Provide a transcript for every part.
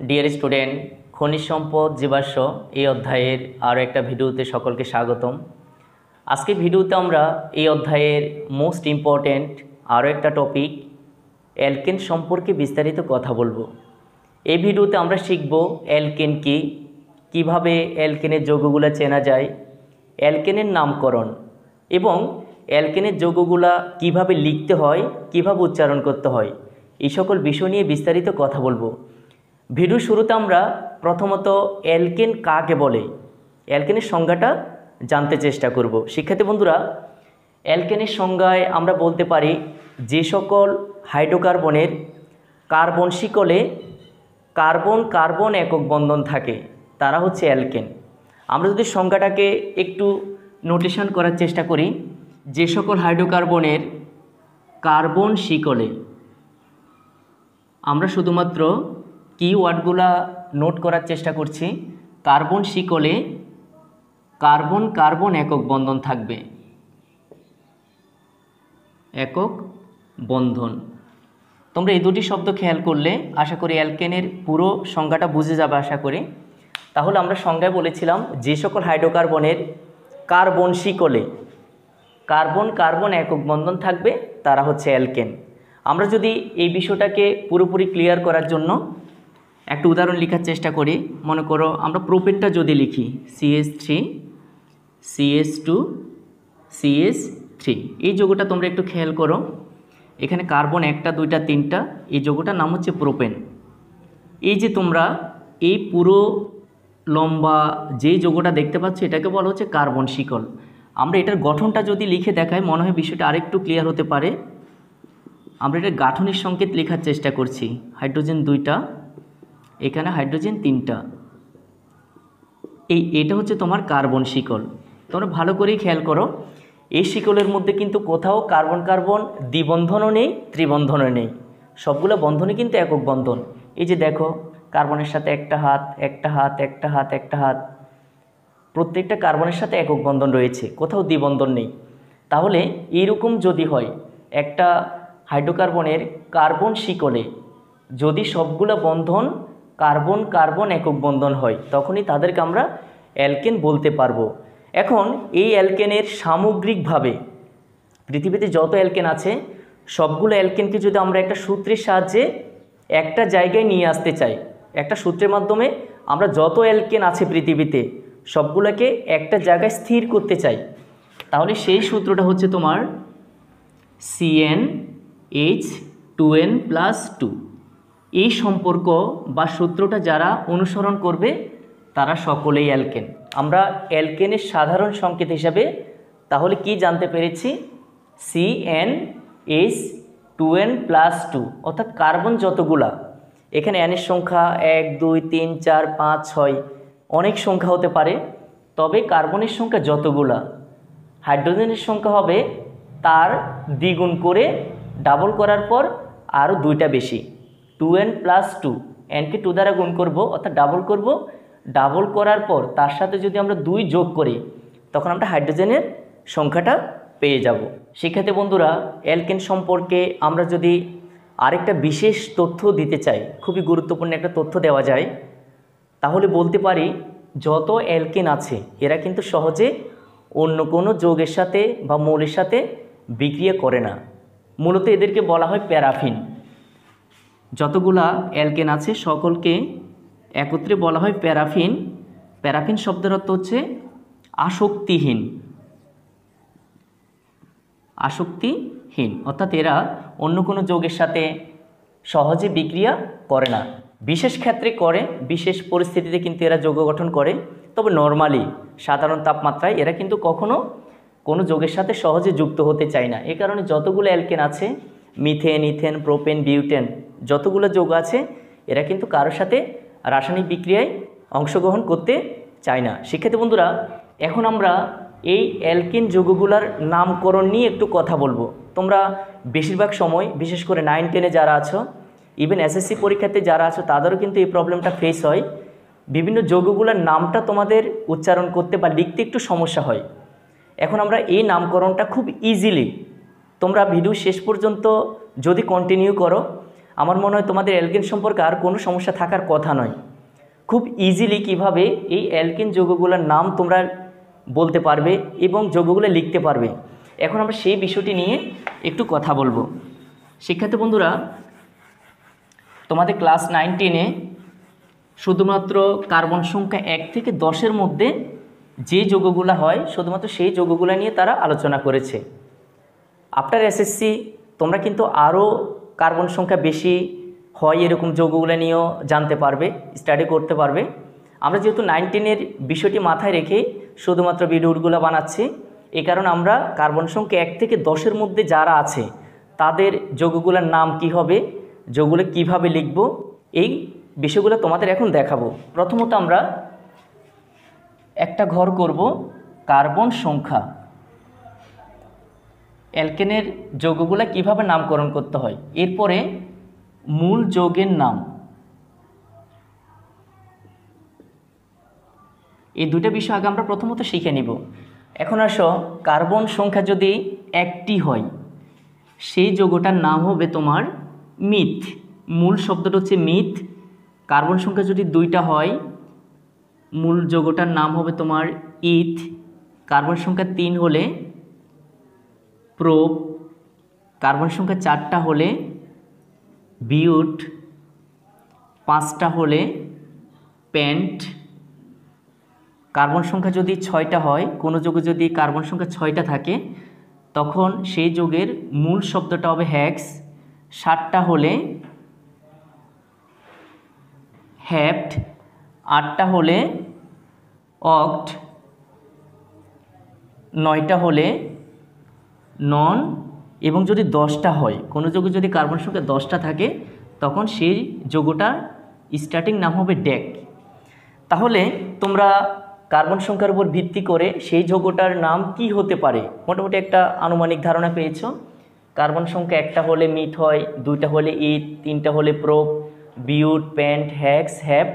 Dear student, খনিজ সম্পদ জীবাশ্ম এই অধ্যায়ের আরও একটা ভিডিওতে সকলকে স্বাগতম। আজকে ভিডিওতে আমরা এই অধ্যায়ের মোস্ট ইম্পর্ট্যান্ট আরও একটা টপিক অ্যালকেন সম্পর্কে বিস্তারিত কথা বলবো। এই ভিডিওতে আমরা শিখব অ্যালকেন কী, কীভাবে অ্যালকেনের যৌগগুলো চেনা যায়, অ্যালকেনের নামকরণ এবং অ্যালকেনের যৌগগুলা কিভাবে লিখতে হয়, কিভাবে উচ্চারণ করতে হয়, এই সকল বিষয় নিয়ে বিস্তারিত কথা বলবো। ভিডিও শুরুতে আমরা প্রথমত অ্যালকেন কাকে বলে, অ্যালকেনের সংজ্ঞাটা জানতে চেষ্টা করব। শিক্ষার্থী বন্ধুরা, অ্যালকেনের সংজ্ঞায় আমরা বলতে পারি যে সকল হাইড্রোকার্বনের কার্বন শিকলে কার্বন কার্বন একক বন্ধন থাকে তারা হচ্ছে অ্যালকেন। আমরা যদি সংজ্ঞাটাকে একটু নোটেশন করার চেষ্টা করি, যে সকল হাইড্রোকার্বনের কার্বন শিকলে, আমরা শুধুমাত্র কিওয়ার্ডগুলা নোট করার চেষ্টা করছি। কার্বন শিকলে কার্বন কার্বন একক বন্ধন থাকবে, একক বন্ধন। তোমরা এই দুটি শব্দ খেয়াল করলে আশা করি অ্যালকেনের পুরো সংজ্ঞাটা বুঝে যাবে আশা করি। তাহলে আমরা সংজ্ঞায় বলেছিলাম যে সকল হাইড্রোকার্বনের কার্বন শিকলে কার্বন কার্বন একক বন্ধন থাকবে তারা হচ্ছে অ্যালকেন। আমরা যদি এই বিষয়টাকে পুরোপুরি ক্লিয়ার করার জন্য একটা উদাহরণ লেখার চেষ্টা করি, মনে করো আমরা প্রোপেনটা যদি লিখি CH3 CH2 CH3, এই যৌগটা তোমরা একটু খেয়াল করো, এখানে কার্বন একটা দুইটা তিনটা, এই যৌগটার নাম হচ্ছে প্রোপেন। এই যে তোমরা এই পুরো লম্বা যেই যৌগটা দেখতে পাচ্ছ এটাকে বলা হচ্ছে কার্বন শিকল। আমরা এটার গঠনটা যদি লিখে দেখাই মনে হয় বিষয়টা আরেকটু ক্লিয়ার হতে পারে। আমরা এটার গাঠনিক সংকেত লেখার চেষ্টা করছি, হাইড্রোজেন দুইটা, এখানে হাইড্রোজেন তিনটা, এটা হচ্ছে তোমার কার্বন শিকল। তোমরা ভালো করেই খেয়াল করো, এই শিকলের মধ্যে কিন্তু কোথাও কার্বন কার্বন দ্বিবন্ধনও নেই, ত্রিবন্ধনও নেই, সবগুলো বন্ধনই কিন্তু একক বন্ধন। এই যে দেখো, কার্বনের সাথে একটা হাত একটা হাত একটা হাত একটা হাত, প্রত্যেকটা কার্বনের সাথে একক বন্ধন রয়েছে, কোথাও দ্বিবন্ধন নেই। তাহলে এইরকম যদি হয় একটা হাইড্রোকার্বনের কার্বন শিকলে যদি সবগুলো বন্ধন কার্বন কার্বন একক বন্ধন হয় তখনই তাদেরকে আমরা অ্যালকেন বলতে পারবো। এখন এই অ্যালকেনের সামগ্রিকভাবে পৃথিবীতে যত অ্যালকেন আছে সবগুলো অ্যালকেনকে যদি আমরা একটা সূত্রের সাহায্যে একটা জায়গায় নিয়ে আসতে চাই, একটা সূত্রের মাধ্যমে আমরা যত অ্যালকেন আছে পৃথিবীতে সবগুলোকে একটা জায়গায় স্থির করতে চাই, তাহলে সেই সূত্রটা হচ্ছে তোমার CnH2n+2। এই সম্পর্ক বা সূত্রটা যারা অনুসরণ করবে তারা সকলেই অ্যালকেন। আমরা অ্যালকেনের সাধারণ সংকেত হিসাবে তাহলে কি জানতে পেরেছি, CnH2n+2, অর্থাৎ কার্বন যতগুলা, এখানে এনের সংখ্যা 1 2 3 4 5 6 অনেক সংখ্যা হতে পারে, তবে কার্বনের সংখ্যা যতগুলা, হাইড্রোজেনের সংখ্যা হবে তার দ্বিগুণ করে, ডাবল করার পর আরও দুইটা বেশি, 2n+2, nকে 2 দ্বারা গুণ করব অর্থাৎ ডাবল করব, ডাবল করার পর তার সাথে যদি আমরা 2 যোগ করি তখন আমরা হাইড্রোজেনের সংখ্যাটা পেয়ে যাব। শিক্ষার্থী বন্ধুরা, অ্যালকেন সম্পর্কে আমরা যদি আরেকটা বিশেষ তথ্য দিতে চাই, খুবই গুরুত্বপূর্ণ একটা তথ্য দেওয়া যায়, তাহলে বলতে পারি যত অ্যালকেন আছে এরা কিন্তু সহজে অন্য কোনো যৌগের সাথে বা মৌলের সাথে বিক্রিয়া করে না, মূলত এদেরকে বলা হয় প্যারাফিন। যতগুলা অ্যালকেন আছে সকলকে একত্রে বলা হয় প্যারাফিন। প্যারাফিন শব্দের অর্থ হচ্ছে আসক্তিহীন, আসক্তিহীন, অর্থাৎ এরা অন্য কোনো যৌগের সাথে সহজে বিক্রিয়া করে না। বিশেষ ক্ষেত্রে করে, বিশেষ পরিস্থিতিতে কিন্তু এরা যৌগ গঠন করে, তবে নর্মালি সাধারণ তাপমাত্রায় এরা কিন্তু কখনো কোনো যৌগের সাথে সহজে যুক্ত হতে চায় না। এ কারণে যতগুলো অ্যালকেন আছে, মিথেন ইথেন প্রোপেন বিউটেন, যতগুলো যৌগ আছে এরা কিন্তু কারোর সাথে রাসায়নিক বিক্রিয়ায় অংশগ্রহণ করতে চায় না। শিক্ষার্থী বন্ধুরা, এখন আমরা এই অ্যালকেন যৌগগুলোর নামকরণ নিয়ে একটু কথা বলবো। তোমরা বেশিরভাগ সময়, বিশেষ করে 9 10-এ যারা আছো, ইভেন SSC পরীক্ষাতে যারা আছো তাদেরও কিন্তু এই প্রবলেমটা ফেস হয়, বিভিন্ন যৌগগুলোর নামটা তোমাদের উচ্চারণ করতে বা লিখতে একটু সমস্যা হয়। এখন আমরা এই নামকরণটা খুব ইজিলি, তোমরা ভিডিও শেষ পর্যন্ত যদি কন্টিনিউ করো আমার মনে হয় তোমাদের অ্যালকেন সম্পর্কে আর কোনো সমস্যা থাকার কথা নয়। খুব ইজিলি কিভাবে এই অ্যালকেন যৌগগুলোর নাম তোমরা বলতে পারবে এবং যৌগগুলো লিখতে পারবে, এখন আমরা সেই বিষয়টি নিয়ে একটু কথা বলবো। শিক্ষার্থী বন্ধুরা, তোমাদের ক্লাস 9-10-এ শুধুমাত্র কার্বন সংখ্যা 1 থেকে 10-এর মধ্যে যে যৌগগুলো হয় শুধুমাত্র সেই যৌগগুলো নিয়ে তারা আলোচনা করেছে। আফটার এসএসসি তোমরা কিন্তু আরও কার্বন সংখ্যা বেশি হয় এরকম যৌগগুলো নিয়েও জানতে পারবে, স্টাডি করতে পারবে। আমরা যেহেতু 9-10-এর বিষয়টি মাথায় রেখে শুধুমাত্র ভিডিওগুলো বানাচ্ছি, এই কারণে আমরা কার্বন সংখ্যা 1 থেকে 10-এর মধ্যে যারা আছে তাদের যৌগগুলোর নাম কি হবে, যৌগগুলো কিভাবে লিখব, এই বিষয়গুলো তোমাদের এখন দেখাবো। প্রথমত আমরা একটা ঘর করব কার্বন সংখ্যা, অ্যালকেনের যৌগগুলো কিভাবে নামকরণ করতে হয়, এরপরে মূল যৌগের নাম, এই দুটো বিষয় আগে আমরা প্রথমত শিখে নিব। এখন আসো, কার্বন সংখ্যা যদি 1টি হয় সেই যৌগটার নাম হবে তোমার মিথ, মূল শব্দটা হচ্ছে মিথ। কার্বন সংখ্যা যদি 2টা হয় মূল যৌগটার নাম হবে তোমার ইথ। কার্বন সংখ্যা 3 হলে প্রোপ। কার্বন সংখ্যা 4টা হলে বিউট। 5টা হলে পেন্ট। কার্বন সংখ্যা যদি 6টা হয়, কোনো যৌগে যদি কার্বন সংখ্যা 6টা থাকে তখন সেই যৌগের মূল শব্দটা হবে হেক্স। 7টা হলে হেপ্ট। 8টা হলে অক্ট। 9টা হলে নন। এবং যদি 10টা হয়, কোনো যৌগে যদি কার্বন সংখ্যা 10টা থাকে তখন সেই যৌগটার স্টার্টিং নাম হবে ডেক। তাহলে তোমরা কার্বন সংখ্যার উপর ভিত্তি করে সেই যৌগটার নাম কি হতে পারে মোটামুটি একটা আনুমানিক ধারণা পেয়েছো। কার্বন সংখ্যা 1টা হলে মিথ হয়, 2টা হলে ইথ, 3টা হলে প্রোপ, বিউট, পেন্ট, হেক্স, হেপ্ট,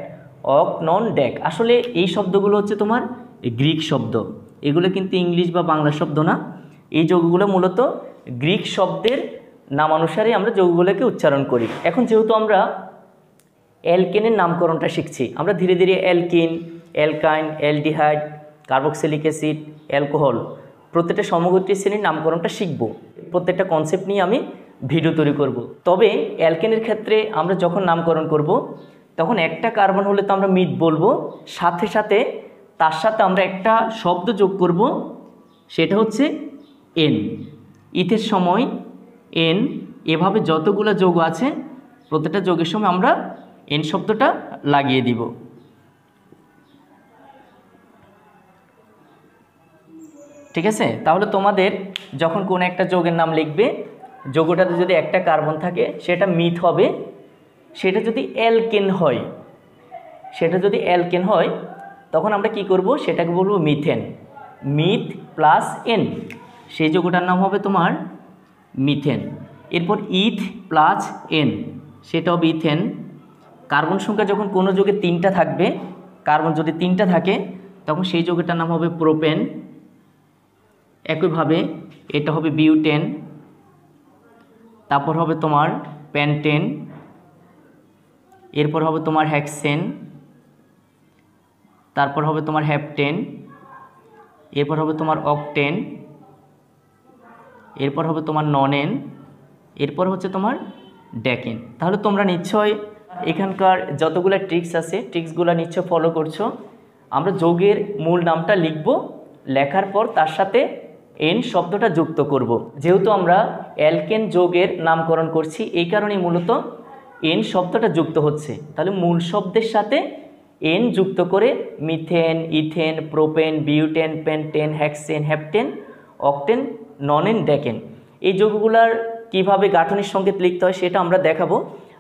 অক, নন, ডেক। আসলে এই শব্দগুলো হচ্ছে তোমার গ্রিক শব্দ, এগুলো কিন্তু ইংলিশ বা বাংলা শব্দ না। এই যৌগগুলো মূলত গ্রিক শব্দের নামানুসারে আমরা যৌগগুলোকে উচ্চারণ করি। এখন যেহেতু আমরা অ্যালকেনের নামকরণটা শিখছি, আমরা ধীরে ধীরে alkyne, অ্যালকাইন, aldehyde, carboxylic acid, alcohol প্রত্যেকটা সমগোত্রী শ্রেণীর নামকরণটা শিখব। প্রত্যেকটা কনসেপ্ট নিয়ে আমি ভিডিও তৈরি করব। তবে অ্যালকেনের ক্ষেত্রে আমরা যখন নামকরণ করব তখন একটা কার্বন হলে তো আমরা মিথ বলবো, সাথে সাথে তার সাথে আমরা একটা শব্দ যোগ করব, সেটা হচ্ছে এন। ইথের সময় এন। এভাবে যতগুলো যৌগ আছে প্রত্যেকটা যৌগের সময় আমরা এন শব্দটা লাগিয়ে দিব। ঠিক আছে, তাহলে তোমাদের যখন কোনো একটা যৌগের নাম লিখবে, যৌগটাতে যদি একটা কার্বন থাকে সেটা মিথ হবে। সেটা যদি অ্যালকেন হয়, তখন আমরা কি করব, সেটাকে বলবো মিথেন। মিথ প্লাস এন, সেই যৌগটার নাম হবে তোমার মিথেন। এরপর ইথ প্লাস এন, সেটা হবে ইথেন। কার্বন সংখ্যা যখন কোনো যৌগে 3টা থাকবে, কার্বন যদি 3টা থাকে তখন সেই যৌগটার নাম হবে প্রোপেন। একইভাবে এটা হবে বিউটেন, তারপর হবে তোমার পেন্টেন, এরপর হবে তোমার হেক্সেন, তারপর হবে তোমার হেপ্টেন, এরপর হবে তোমার অকটেন, এরপর হবে তোমার ননেন, এরপর হচ্ছে তোমার ডেকেন। তাহলে তোমরা নিশ্চয় এখানকার যতগুলো ট্রিক্স আছে ট্রিক্সগুলো নিশ্চয় ফলো করছো। আমরা যৌগের মূল নামটা লিখব, লেখার পর তার সাথে এন শব্দটা যুক্ত করব। যেহেতু আমরা অ্যালকেন যৌগের নামকরণ করছি এই কারণেই মূলত এন শব্দটা যুক্ত হচ্ছে। তাহলে মূল শব্দের সাথে এন যুক্ত করে methane, ethane, propane, butane, pentane, hexane, heptane, octane, nonane, decane এই যৌগগুলার কিভাবে গাঠনিক সংকেত লিখতে হয় সেটা আমরা দেখাবো।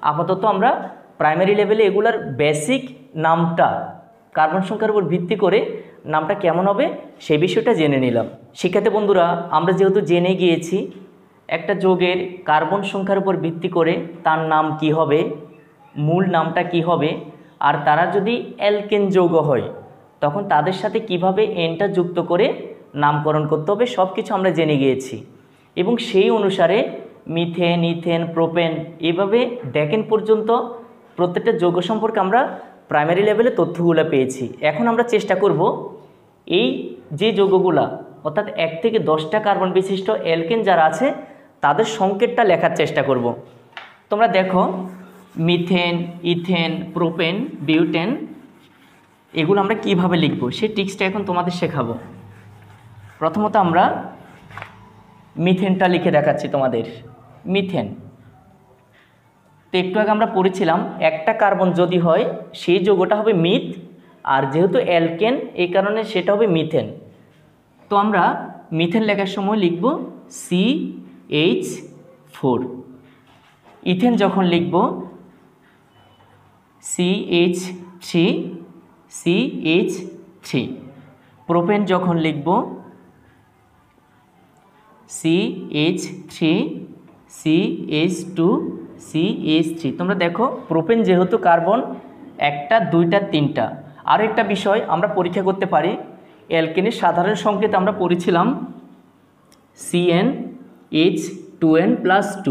আপাতত আমরা প্রাইমারি লেভেলে এগুলার বেসিক নামটা কার্বন সংখ্যার উপর ভিত্তি করে নামটা কেমন হবে সেই বিষয়টা জেনে নিলাম। শিক্ষার্থী বন্ধুরা, আমরা যেহেতু জেনে গিয়েছি একটা যৌগের কার্বন সংখ্যার উপর ভিত্তি করে তার নাম কি হবে, মূল নামটা কি হবে, আর তারা যদি অ্যালকেন যৌগ হয় তখন তাদের সাথে কিভাবে এনটা যুক্ত করে নামকরণ করতে হবে সব কিছু আমরা জেনে গিয়েছি। এবং সেই অনুসারে মিথেন, ইথেন, প্রোপেন, এইভাবে ডেকেন পর্যন্ত প্রত্যেকটা যৌগ সম্পর্কে আমরা প্রাইমারি লেভেলে তথ্যগুলো পেয়েছি। এখন আমরা চেষ্টা করব এই যে যৌগগুলা অর্থাৎ 1 থেকে 10টা কার্বন বিশিষ্ট অ্যালকেন যারা আছে তাদের সংকেতটা লেখার চেষ্টা করব। তোমরা দেখো মিথেন, ইথেন, প্রোপেন, বিউটেন এগুলো আমরা কিভাবে লিখব সেই ট্রিক্সটা এখন তোমাদের শেখাবো। প্রথমত আমরা মিথেনটা লিখে দেখাচ্ছি তোমাদের। মিথেন তো একটু আগে আমরা পড়েছিলাম একটা কার্বন যদি হয় সেই যৌগটা হবে মিথ, আর যেহেতু অ্যালকেন এই কারণে সেটা হবে মিথেন। তো আমরা মিথেন লেখার সময় লিখব CH4। ইথেন যখন লিখব CH3। প্রোপেন যখন লিখব CH3 তোমরা দেখো প্রোপেন যেহেতু কার্বন 1টা 2টা 3টা। আরও একটা বিষয় আমরা পরীক্ষা করতে পারি, অ্যালকেনের সাধারণ সংকেত আমরা পড়েছিলাম CnH2n+2,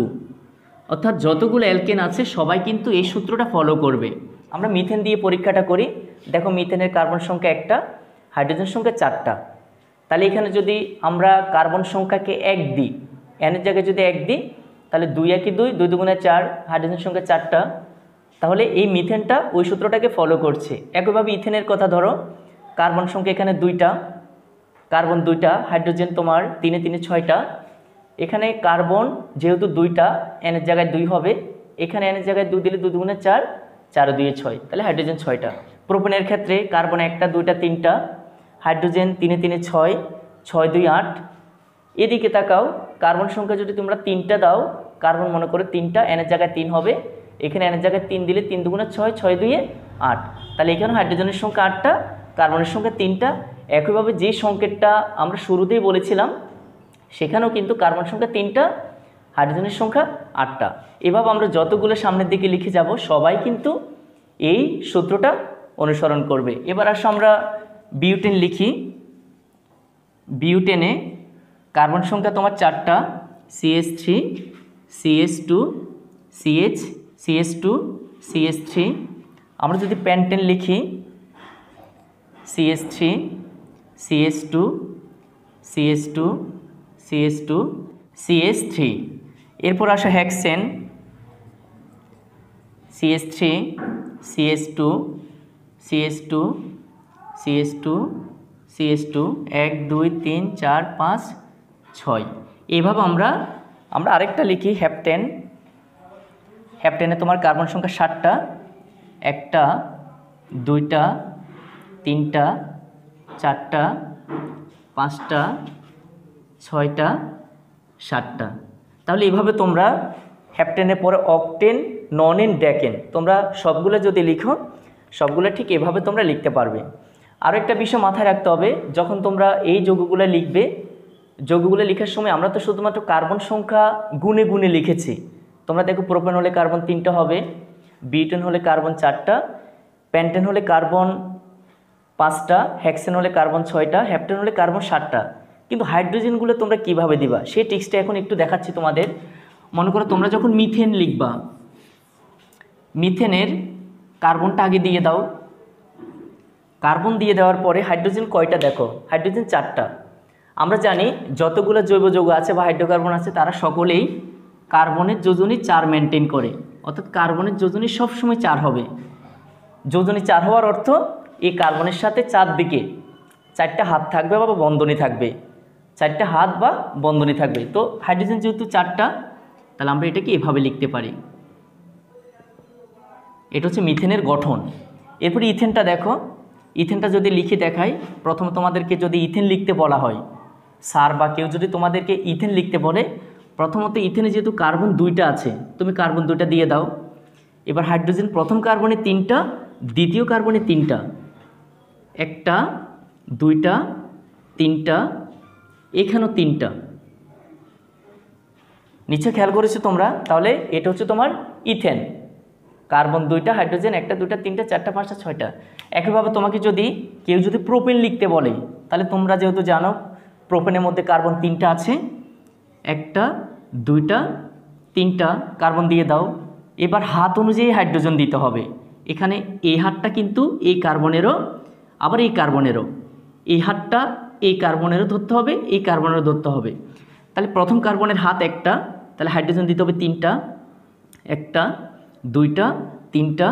অর্থাৎ যতগুলো অ্যালকেন আছে সবাই কিন্তু এই সূত্রটা ফলো করবে। আমরা মিথেন দিয়ে পরীক্ষাটা করি। দেখো মিথেনের কার্বন সংখ্যা 1টা, হাইড্রোজেন সংখ্যা 4টা। তাহলে এখানে যদি আমরা কার্বন সংখ্যাকে 1 দিই, এনের জায়গায় যদি 1 দিই তাহলে 2 1 2, 2 2 4, হাইড্রোজেন সংখ্যা 4টা। তাহলে এই মিথেনটা ওই সূত্রটাকে ফলো করছে। একইভাবে ইথেনের কথা ধরো, কার্বন সংখ্যা এখানে 2টা, কার্বন 2টা, হাইড্রোজেন তোমার 3 3 6টা। এখানে কার্বন যেহেতু 2টা, এনের জায়গায় 2 হবে, এখানে এনের জায়গায় 2 দিলে 2 2 4, 4 2 6, তাহলে হাইড্রোজেন 6টা। প্রোপেনের ক্ষেত্রে কার্বন 1টা 2টা 3টা, হাইড্রোজেন 3 3 6, 6 2 8। এদিকে তাকাও, কার্বন সংখ্যা যদি তোমরা 3টা দাও, কার্বন মনে করে 3টা, এনের জায়গায় 3 হবে, এখানে এনের জায়গায় 3 দিলে 3 2 6, 6 2 8, তাহলে এখানে হাইড্রোজেনের সংখ্যা 8টা, কার্বনের সংখ্যা 3টা। একইভাবে যে সংকেতটা আমরা শুরুতেই বলেছিলাম সেখানেও কিন্তু কার্বন সংখ্যা 3টা, হাইড্রোজেনের সংখ্যা 8টা। এভাবে আমরা যতগুলো সামনের দিকে লিখে যাব সবাই কিন্তু এই সূত্রটা অনুসরণ করবে। এবার আসো আমরা বিউটেন লিখি। বিউটেনে কার্বন সংখ্যা তোমার 4টা, CH3, CH2, CH2, CH3। আমরা যদি প্যান্টেন লিখি CH3, CH2, CH2, CH2, CH3। এরপর আসে hexane CH3, CH2, CH2, CH2, CH2, 1 2 3 4 5 6। এইভাবে আমরা আরেকটা লিখি হেপটেন। হেপটেনে তোমার কার্বন সংখ্যা 7টা, 1টা 2টা 3টা 4টা 5টা 6টা 7টা। তাহলে এইভাবে তোমরা হেপটেনের পরে অকটেন, ননেন, ডেকেন তোমরা সবগুলো যদি লিখো সবগুলো ঠিক এভাবে তোমরা লিখতে পারবে। আরও একটা বিষয় মাথায় রাখতে হবে, যখন তোমরা এই যৌগগুলো লিখবে, যৌগগুলো লেখার সময় আমরা তো শুধুমাত্র কার্বন সংখ্যা গুণে গুণে লিখেছি। তোমরা দেখো প্রোপেন হলে কার্বন 3টা হবে, বিউটেন হলে কার্বন 4টা, প্যান্টেন হলে কার্বন 5টা, হেক্সেন হলে কার্বন 6টা, হেপটেন হলে কার্বন 7টা। কিন্তু হাইড্রোজেনগুলো তোমরা কিভাবে দিবা সেই ট্রিক্সটা এখন একটু দেখাচ্ছি তোমাদের। মনে করো তোমরা যখন মিথেন লিখবা, মিথেনের কার্বনটা আগে দিয়ে দাও। কার্বন দিয়ে দেওয়ার পরে হাইড্রোজেন কয়টা দেখো, হাইড্রোজেন 4টা। আমরা জানি যতগুলো জৈব যৌগ আছে বা হাইড্রোকার্বন আছে তারা সকলেই কার্বনের যোজনী 4 মেনটেন করে, অর্থাৎ কার্বনের যোজনী সবসময় 4 হবে। যোজনী 4 হওয়ার অর্থ এই কার্বনের সাথে চারদিকে 4টা হাত থাকবে বা বন্ধনী থাকবে, 4টা হাত বা বন্ধনী থাকবে। তো হাইড্রোজেন যেহেতু 4টা, তাহলে আমরা এটাকে এভাবে লিখতে পারি। এটা হচ্ছে মিথেনের গঠন। এরপরে ইথেনটা দেখো, ইথেনটা যদি লিখে দেখাই, প্রথমে তোমাদেরকে যদি ইথেন লিখতে বলা হয়, স্যার বা কেউ যদি তোমাদেরকে ইথেন লিখতে বলে, প্রথমত ইথেনে যেহেতু কার্বন 2টা আছে তুমি কার্বন 2টা দিয়ে দাও। এবার হাইড্রোজেন প্রথম কার্বনে 3টা, দ্বিতীয় কার্বনে 3টা, 1টা 2টা 3টা, এখানেও 3টা। নিচে খেয়াল করেছো তোমরা? তাহলে এটা হচ্ছে তোমার ইথেন। কার্বন 2টা, হাইড্রোজেন 1টা 2টা 3টা 4টা 5টা 6টা। একইভাবে তোমাকে যদি কেউ যদি প্রোপেন লিখতে বলে, তাহলে তোমরা যেহেতু জানো প্রোপেনের মধ্যে কার্বন 3টা আছে, 1টা 2টা 3টা কার্বন দিয়ে দাও। এবার হাত অনুযায়ী হাইড্রোজেন দিতে হবে। এখানে এই হাতটা কিন্তু এই কার্বনেরও, আবার এই কার্বনেরও, এই হাতটা এই কার্বনেরও ধরতে হবে, এই কার্বনেরও ধরতে হবে। তাহলে প্রথম কার্বনের হাত একটা, তাহলে হাইড্রোজেন দিতে হবে 3টা, 1টা 2টা 3টা।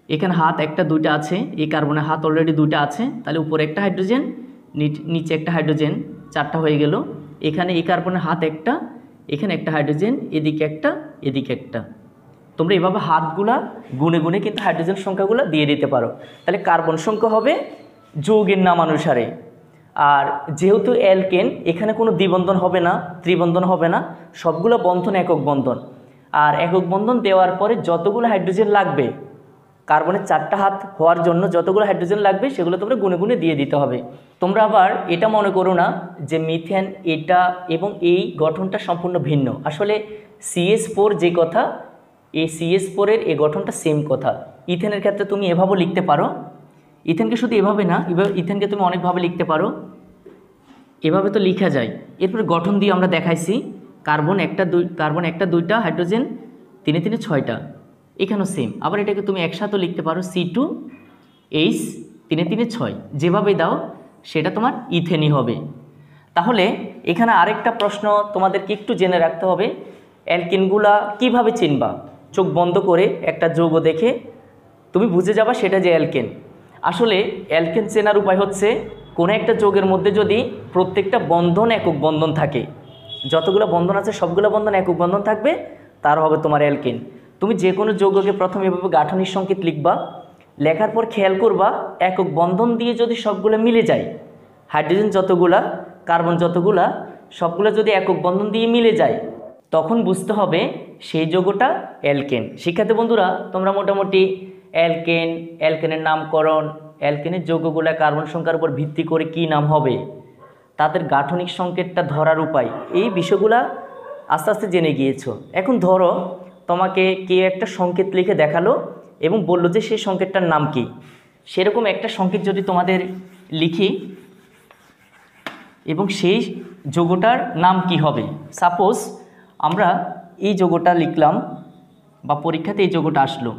এখানে হাত 1টা 2টা আছে, এই কার্বনের হাত অলরেডি 2টা আছে, তাহলে উপরে একটা হাইড্রোজেন, নিচে একটা হাইড্রোজেন, 4টা হয়ে গেল। এখানে এই কার্বনের হাত একটা, এখানে একটা হাইড্রোজেন, এদিকে একটা, এদিকে একটা। তোমরা এভাবে হাতগুলা গুনে গুনে কিন্তু হাইড্রোজেন সংখ্যাগুলো দিয়ে দিতে পারো। তাহলে কার্বন সংখ্যা হবে যৌগের নাম অনুসারে। আর যেহেতু অ্যালকেন, এখানে কোনো দ্বিবন্ধন হবে না, ত্রিবন্ধন হবে না, সবগুলো বন্ধন একক বন্ধন। আর একক বন্ধন দেওয়ার পরে যতগুলো হাইড্রোজেন লাগবে, কার্বনের 4টা হাত হওয়ার জন্য যতগুলো হাইড্রোজেন লাগবে সেগুলো তোমরা গুনে গুনে দিয়ে দিতে হবে। তোমরা আবার এটা মনে করো না যে মিথেন এটা এবং এই গঠনটা সম্পূর্ণ ভিন্ন। আসলে CH4 যে কথা, এই CH4 এর এই গঠনটা সেম কথা। ইথেনের ক্ষেত্রে তুমি এভাবেও লিখতে পারো, ইথেনকে শুধু এভাবে না, ইথেনকে তুমি অনেকভাবে লিখতে পারো, এভাবে তো লেখা যায়। এরপরে গঠন দিয়ে আমরা দেখাইছি, কার্বন একটা 2টা হাইড্রোজেন, 3 3 6টা, এখানেও সেম। আবার এটাকে তুমি একসাথেও লিখতে পারো, C2H 3 3 6, যেভাবে দাও সেটা তোমার ইথেনই হবে। তাহলে এখানে আরেকটা প্রশ্ন তোমাদেরকে একটু জেনে রাখতে হবে, অ্যালকেনগুলা কিভাবে চিনবা? চোখ বন্ধ করে একটা যৌগ দেখে তুমি বুঝে যাবা সেটা যে অ্যালকেন। আসলে অ্যালকেন চেনার উপায় হচ্ছে, কোনো একটা যৌগের মধ্যে যদি প্রত্যেকটা বন্ধন একক বন্ধন থাকে, যতগুলো বন্ধন আছে সবগুলো বন্ধন একক বন্ধন থাকবে, তার হবে তোমার অ্যালকেন। তুমি যে কোনো যৌগকে প্রথমে এভাবে গাঠনিক সংকেত লিখবা, লেখার পর খেয়াল করবা একক বন্ধন দিয়ে যদি সবগুলো মিলে যায়, হাইড্রোজেন যতগুলা, কার্বন যতগুলা, সবগুলো যদি একক বন্ধন দিয়ে মিলে যায়, তখন বুঝতে হবে সেই যৌগটা অ্যালকেন। শিক্ষার্থী বন্ধুরা, তোমরা মোটামুটি অ্যালকেন, অ্যালকেনের নামকরণ, অ্যালকেনের যৌগগুলা কার্বন সংখ্যার উপর ভিত্তি করে কি নাম হবে, তাদের গাঠনিক সংকেতটা ধরার উপায়, এই বিষয়গুলা আস্তে আস্তে জেনে গিয়েছো। এখন ধরো তোমাকে কে একটা সংকেত লিখে দেখালো এবং বলল যে সেই সংকেতটার নাম কি। সেরকম একটা সংকেত যদি তোমাদের লিখি এবং সেই যৌগটার নাম কি হবে, সাপোজ আমরা এই যৌগটা লিখলাম বা পরীক্ষাতে এই যৌগটা আসলো,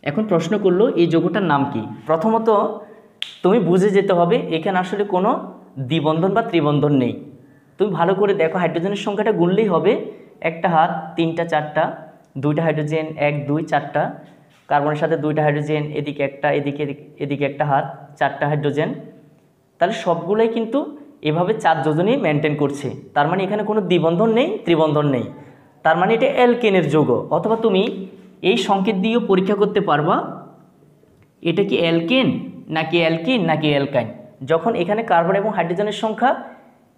এখন প্রশ্ন করলো এই যৌগটার নাম কি। প্রথমত তুমি বুঝে যেতে হবে এখানে আসলে কোনো দ্বিবন্ধন বা ত্রিবন্ধন নেই। তুমি ভালো করে দেখো, হাইড্রোজেনের সংখ্যাটা গুনলেই হবে, একটা হাত 3টা 4টা, 2টা হাইড্রোজেন 1 2 4টা, কার্বনের সাথে 2টা হাইড্রোজেন, এদিকে একটা, এদিকে একটা হাত, 4টা হাইড্রোজেন। তাহলে সবগুলোই কিন্তু এভাবে 4 যোজনই মেনটেন করছে। তার মানে এখানে কোনো দ্বিবন্ধন নেই, ত্রিবন্ধন নেই, তার মানে এটা অ্যালকেনের যৌগ। অথবা তুমি এই সংকেত দিয়েও পরীক্ষা করতে পারবা এটা কি অ্যালকেন নাকি অ্যালকিন নাকি অ্যালকাইন। যখন এখানে কার্বন এবং হাইড্রোজেনের সংখ্যা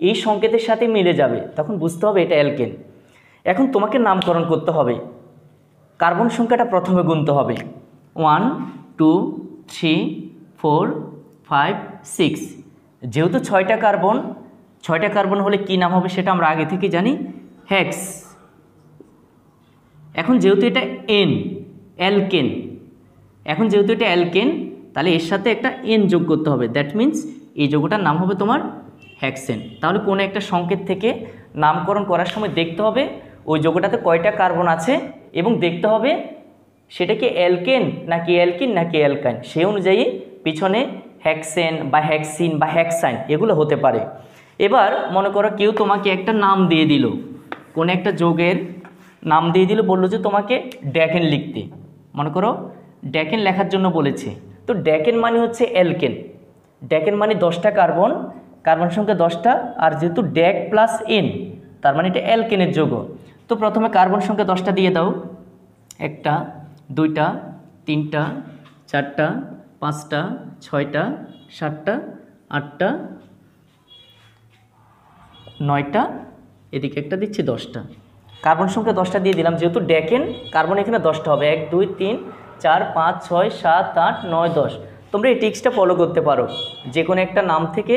এই সংকেতের সাথে মিলে যাবে, তখন বুঝতে হবে এটা অ্যালকেন। এখন তোমাকে নামকরণ করতে হবে, কার্বন সংখ্যাটা প্রথমে গুনতে হবে, 1 2 3 4 5 6। যেহেতু 6টা কার্বন হলে কি নাম হবে সেটা আমরা আগে থেকে জানি, হেক্স। এখন যেহেতু এটা অ্যালকেন, তাহলে এর সাথে একটা এন যোগ করতে হবে, দ্যাট মিন্স এই যৌগটার নাম হবে তোমার হেক্সেন। তাহলে কোনো একটা সংকেত থেকে নামকরণ করার সময় দেখতে হবে ওই যৌগটাতে কয়টা কার্বন আছে এবং দেখতে হবে সেটা কি অ্যালকেন নাকি অ্যালকিন নাকি অ্যালকাইন। সেই অনুযায়ী পিছনে হেক্সেন বা হেক্সিন বা হেক্সাইন এগুলো হতে পারে। এবার মনে করো কেউ তোমাকে একটা নাম দিয়ে দিল, কোন একটা যৌগের নাম দিয়ে দিল, বললো যে তোমাকে ড্যাকেন লিখতে। মনে করো ড্যাকেন লেখার জন্য বলেছে, তো ড্যাকেন মানে হচ্ছে অ্যালকেন। ড্যাকেন মানে 10টা কার্বন সংখ্যা 10টা, আর যেহেতু ড্যাক প্লাস এন, তার মানে এটা অ্যালকেনের যৌগ। তো প্রথমে কার্বন সংখ্যা 10টা দিয়ে দাও, 1টা 2টা 3টা 4টা 5টা 6টা 7টা 8টা 9টা, এদিকে একটা দিচ্ছি 10টা। কার্বন সংখ্যা 10টা দিয়ে দিলাম, যেহেতু ড্যাকেন কার্বন এখানে 10টা হবে, 1 2 3 4 5 6 7 8 9 10। তোমরা এই টিক্সটা ফলো করতে পারো, যে কোনো একটা নাম থেকে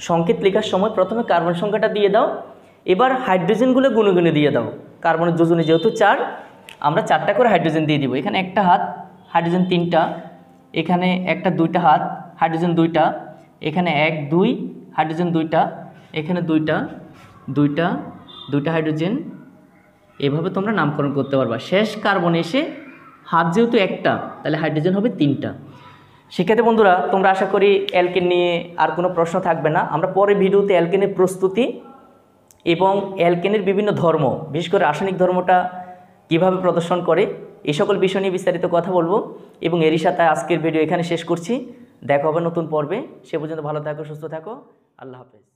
সংকেত লেখার সময় প্রথমে কার্বন সংখ্যাটা দিয়ে দাও, এবার হাইড্রোজেনগুলো গুনে গুনে দিয়ে দাও। কার্বনের যোজনে যেহেতু 4, আমরা 4টা করে হাইড্রোজেন দিয়ে দিব। এখানে একটা হাত হাইড্রোজেন 3টা, এখানে একটা 2টা হাত হাইড্রোজেন 2টা, এখানে 1 2 হাইড্রোজেন 2টা, এখানে দুইটা দুইটা দুইটা হাইড্রোজেন, এভাবে তোমরা নামকরণ করতে পারবা। শেষ কার্বন এসে হাত যেহেতু একটা, তাহলে হাইড্রোজেন হবে 3টা। সেক্ষেত্রে বন্ধুরা তোমরা আশা করি অ্যালকেন নিয়ে আর কোনো প্রশ্ন থাকবে না। আমরা পরের ভিডিওতে অ্যালকেনের প্রস্তুতি এবং অ্যালকেনের বিভিন্ন ধর্ম, বিশেষ করে রাসায়নিক ধর্মটা কিভাবে প্রদর্শন করে, এই সকল বিষয় নিয়ে বিস্তারিত কথা বলবো। এবং এরই সাথে আজকের ভিডিও এখানে শেষ করছি। দেখা হবে নতুন পর্বে। সে পর্যন্ত ভালো থাকো, সুস্থ থাকো। আল্লাহ হাফেজ।